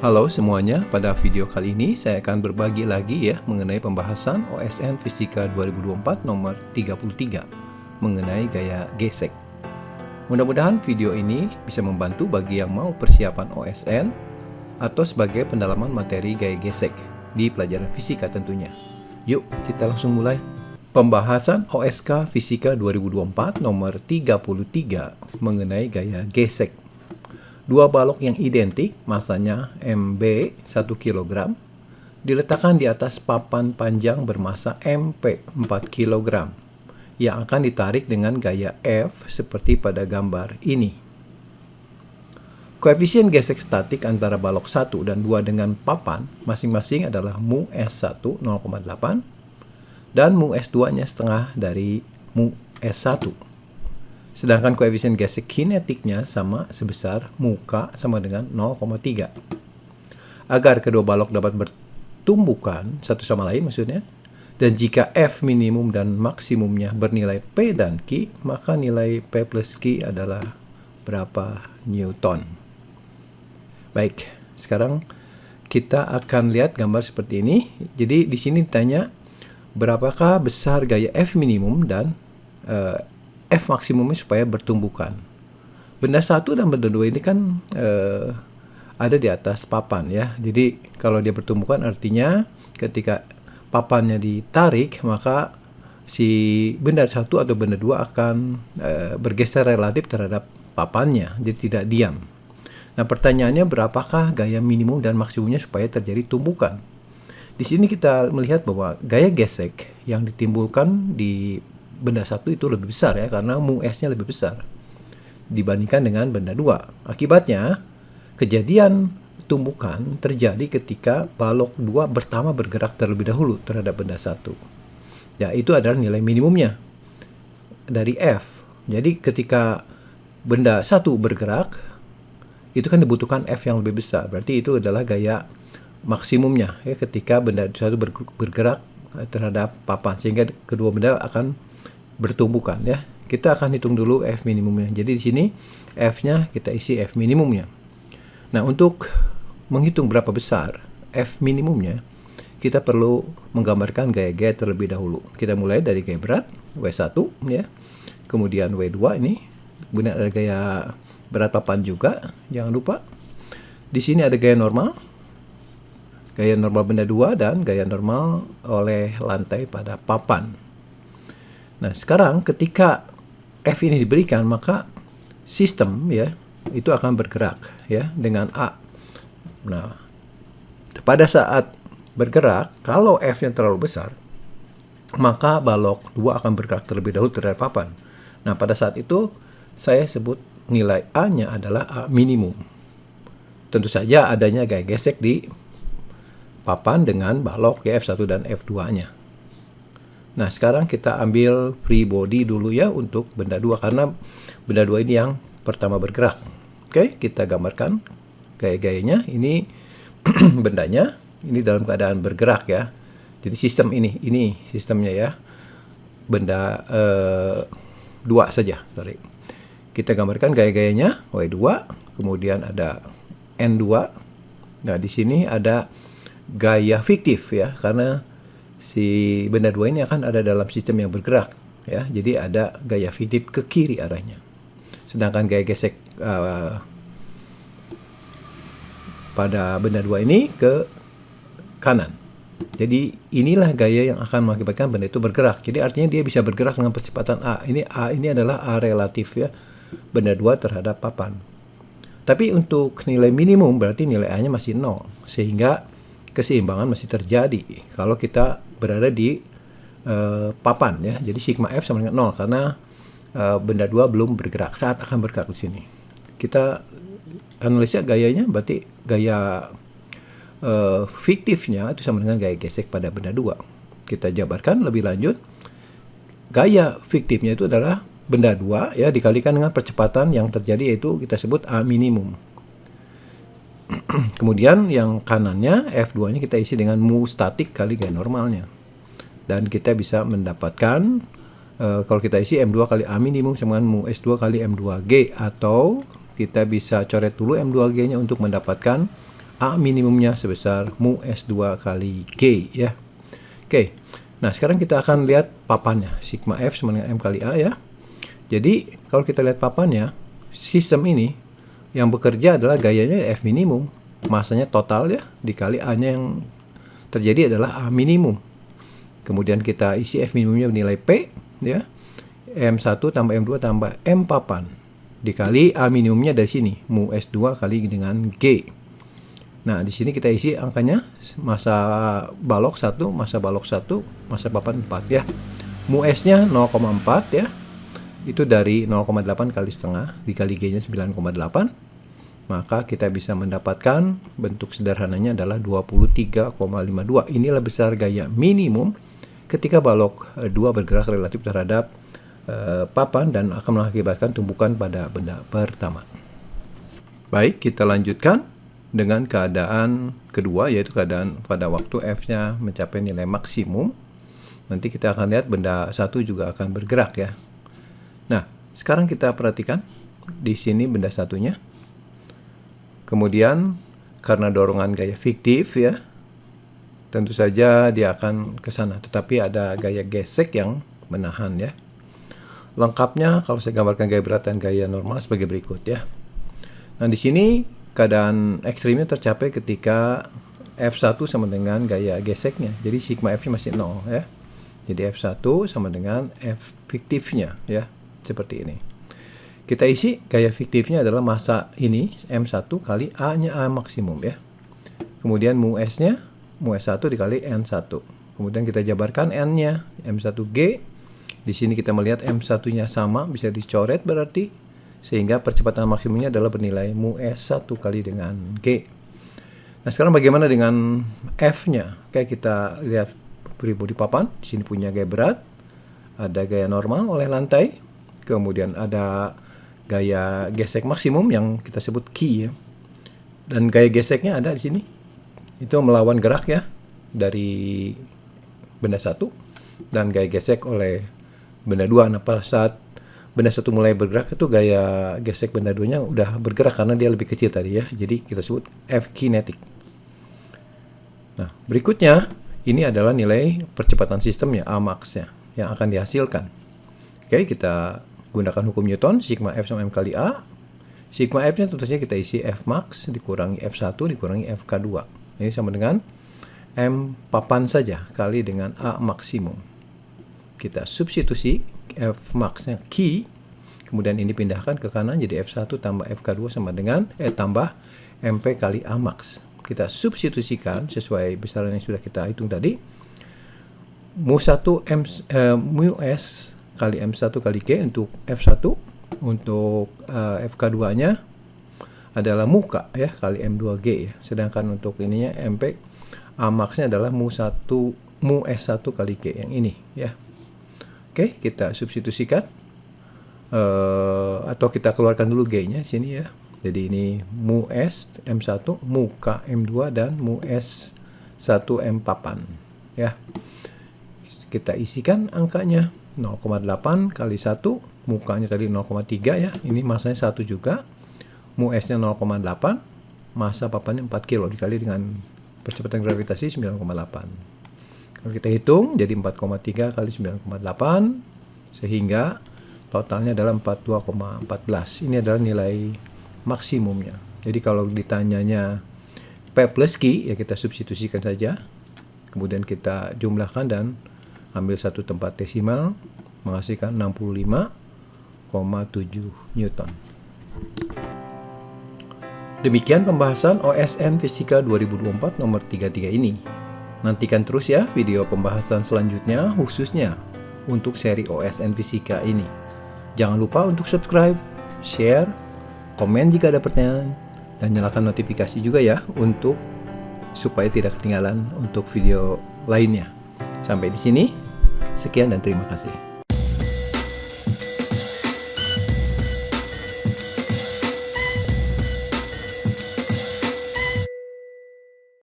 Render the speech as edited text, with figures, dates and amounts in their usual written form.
Halo semuanya, pada video kali ini saya akan berbagi lagi ya mengenai pembahasan OSN Fisika 2024 nomor 33 mengenai gaya gesek. Mudah-mudahan video ini bisa membantu bagi yang mau persiapan OSN atau sebagai pendalaman materi gaya gesek di pelajaran fisika tentunya. Yuk kita langsung mulai. Pembahasan OSK Fisika 2024 nomor 33 mengenai gaya gesek. Dua balok yang identik, masanya MB 1 kg, diletakkan di atas papan panjang bermasa MP 4 kg, yang akan ditarik dengan gaya F seperti pada gambar ini. Koefisien gesek statik antara balok 1 dan 2 dengan papan masing-masing adalah mu S1 0,8 dan mu S2-nya setengah dari mu S1. Sedangkan koefisien gesek kinetiknya sama sebesar mu K sama dengan 0,3. Agar kedua balok dapat bertumbukan satu sama lain maksudnya, dan jika F minimum dan maksimumnya bernilai P dan Q, maka nilai P plus Q adalah berapa Newton. Baik, sekarang kita akan lihat gambar seperti ini. Jadi di sini ditanya berapakah besar gaya F minimum dan F maksimumnya supaya bertumbukan. Benda 1 dan benda 2 ini kan ada di atas papan ya. Jadi kalau dia bertumbukan artinya ketika papannya ditarik maka si benda 1 atau benda 2 akan bergeser relatif terhadap papannya. Jadi tidak diam. Nah pertanyaannya berapakah gaya minimum dan maksimumnya supaya terjadi tumbukan. Di sini kita melihat bahwa gaya gesek yang ditimbulkan di benda 1 itu lebih besar ya, karena mu S-nya lebih besar dibandingkan dengan benda 2. Akibatnya, kejadian tumbukan terjadi ketika balok 2 pertama bergerak terlebih dahulu terhadap benda 1. Ya, itu adalah nilai minimumnya dari F. Jadi ketika benda 1 bergerak, itu kan dibutuhkan F yang lebih besar. Berarti itu adalah gaya maksimumnya ya, ketika benda 1 bergerak terhadap papan, sehingga kedua benda akan bertumbukan ya. Kita akan hitung dulu F minimumnya. Jadi di sini F-nya kita isi F minimumnya. Nah, untuk menghitung berapa besar F minimumnya, kita perlu menggambarkan gaya-gaya terlebih dahulu. Kita mulai dari gaya berat W1 ya. Kemudian W2 ini, kemudian ada gaya berat papan juga, jangan lupa. Di sini ada gaya normal benda 2 dan gaya normal oleh lantai pada papan. Nah, sekarang ketika F ini diberikan, maka sistem ya itu akan bergerak ya dengan A. Nah, pada saat bergerak, kalau F-nya terlalu besar, maka balok 2 akan bergerak terlebih dahulu terhadap papan. Nah, pada saat itu saya sebut nilai A-nya adalah A minimum. Tentu saja adanya gaya gesek di papan dengan balok ya F1 dan F2-nya. Nah, sekarang kita ambil free body dulu ya untuk benda 2, karena benda 2 ini yang pertama bergerak. Oke, kita gambarkan gaya-gayanya. Ini bendanya, ini dalam keadaan bergerak ya. Jadi sistem ini sistemnya ya. Benda 2 saja, sorry. Kita gambarkan gaya-gayanya, W2, kemudian ada N2. Nah, di sini ada gaya fiktif ya, karena si benda 2 ini akan ada dalam sistem yang bergerak ya. Jadi ada gaya fiktif ke kiri arahnya. Sedangkan gaya gesek pada benda 2 ini ke kanan. Jadi inilah gaya yang akan mengakibatkan benda itu bergerak. Jadi artinya dia bisa bergerak dengan percepatan A. A ini adalah A relatif ya, benda 2 terhadap papan. Tapi untuk nilai minimum berarti nilai A-nya masih 0, sehingga keseimbangan masih terjadi kalau kita berada di papan ya. Jadi sigma F sama dengan 0 karena benda 2 belum bergerak saat akan bergerak di sini. Kita analisa gayanya, berarti gaya fiktifnya itu sama dengan gaya gesek pada benda 2. Kita jabarkan lebih lanjut. Gaya fiktifnya itu adalah benda 2 ya dikalikan dengan percepatan yang terjadi, yaitu kita sebut A minimum. Kemudian yang kanannya F2-nya kita isi dengan mu statik kali gaya normalnya. Dan kita bisa mendapatkan kalau kita isi M2 kali A minimum sama dengan mu S2 kali M2G, atau kita bisa coret dulu M2G-nya untuk mendapatkan A minimumnya sebesar mu S2 kali G ya. Oke. Nah, sekarang kita akan lihat papannya. Sigma F sama dengan M kali A ya. Jadi, kalau kita lihat papannya, sistem ini yang bekerja adalah gayanya F minimum. Masanya total ya, dikali A-nya yang terjadi adalah A minimum. Kemudian kita isi F minimumnya bernilai P ya. M1 tambah M2 tambah M papan dikali A minimumnya dari sini, mu S2 kali dengan G. Nah, di sini kita isi angkanya, masa balok 1, masa balok 1, masa papan 4 ya. Mu S-nya 0,4 ya. Itu dari 0,8 kali setengah dikali G-nya 9,8. Maka kita bisa mendapatkan bentuk sederhananya adalah 23,52. Inilah besar gaya minimum ketika balok 2 bergerak relatif terhadap papan dan akan mengakibatkan tumbukan pada benda pertama. Baik, kita lanjutkan dengan keadaan kedua, yaitu keadaan pada waktu F-nya mencapai nilai maksimum. Nanti kita akan lihat benda satu juga akan bergerak ya. Nah, sekarang kita perhatikan di sini benda satunya. Kemudian karena dorongan gaya fiktif ya, tentu saja dia akan ke sana. Tetapi ada gaya gesek yang menahan ya. Lengkapnya kalau saya gambarkan gaya berat dan gaya normal sebagai berikut ya. Nah, di sini keadaan ekstrimnya tercapai ketika F1 sama dengan gaya geseknya. Jadi sigma F-nya masih 0 ya. Jadi F1 sama dengan F fiktifnya ya. Seperti ini. Kita isi gaya fiktifnya adalah massa ini M1 kali A-nya A maksimum ya. Kemudian mu S-nya mu S1 dikali N1. Kemudian kita jabarkan N-nya M1G. Di sini kita melihat M1-nya sama, bisa dicoret berarti, sehingga percepatan maksimumnya adalah bernilai mu S1 kali dengan G. Nah, sekarang bagaimana dengan F-nya? Oke, kita lihat body papan. Di sini punya gaya berat, ada gaya normal oleh lantai, kemudian ada gaya gesek maksimum yang kita sebut key ya. Dan gaya geseknya ada di sini. Itu melawan gerak ya dari benda satu, dan gaya gesek oleh benda 2. Nah, pada saat benda 1 mulai bergerak itu gaya gesek benda 2-nya udah bergerak karena dia lebih kecil tadi ya. Jadi kita sebut F kinetic. Nah, berikutnya ini adalah nilai percepatan sistemnya A max-nya yang akan dihasilkan. Oke, kita gunakan hukum Newton, sigma F sama M kali A. Sigma F-nya tentu saja kita isi F max dikurangi F1 dikurangi FK2. Ini sama dengan M papan saja kali dengan A maksimum. Kita substitusi F max-nya key, kemudian ini pindahkan ke kanan jadi F1 tambah FK2 sama dengan tambah MP kali A max. Kita substitusikan sesuai besaran yang sudah kita hitung tadi. Mu S kali M1 kali G untuk F1, untuk FK2-nya adalah mu K ya kali M2G ya. Sedangkan untuk ininya MP A max-nya adalah mu S1 kali G yang ini ya. Oke, kita substitusikan atau kita keluarkan dulu G-nya sini ya. Jadi ini mu S M1, mu K M2 dan mu S1 M papan ya. Kita isikan angkanya 0,8 kali 1, mu K-nya tadi 0,3 ya. Ini masanya 1 juga. Mu S-nya 0,8, massa papannya 4 kilo dikali dengan percepatan gravitasi 9,8. Kalau kita hitung jadi 4,3 kali 9,8 sehingga totalnya adalah 42,14. Ini adalah nilai maksimumnya. Jadi kalau ditanyanya P plus Q ya kita substitusikan saja. Kemudian kita jumlahkan dan ambil satu tempat desimal menghasilkan 65,7 Newton. Demikian pembahasan OSN Fisika 2024 nomor 33 ini. Nantikan terus ya video pembahasan selanjutnya khususnya untuk seri OSN Fisika ini. Jangan lupa untuk subscribe, share, komen jika ada pertanyaan, dan nyalakan notifikasi juga ya untuk supaya tidak ketinggalan untuk video lainnya. Sampai di sini, sekian dan terima kasih.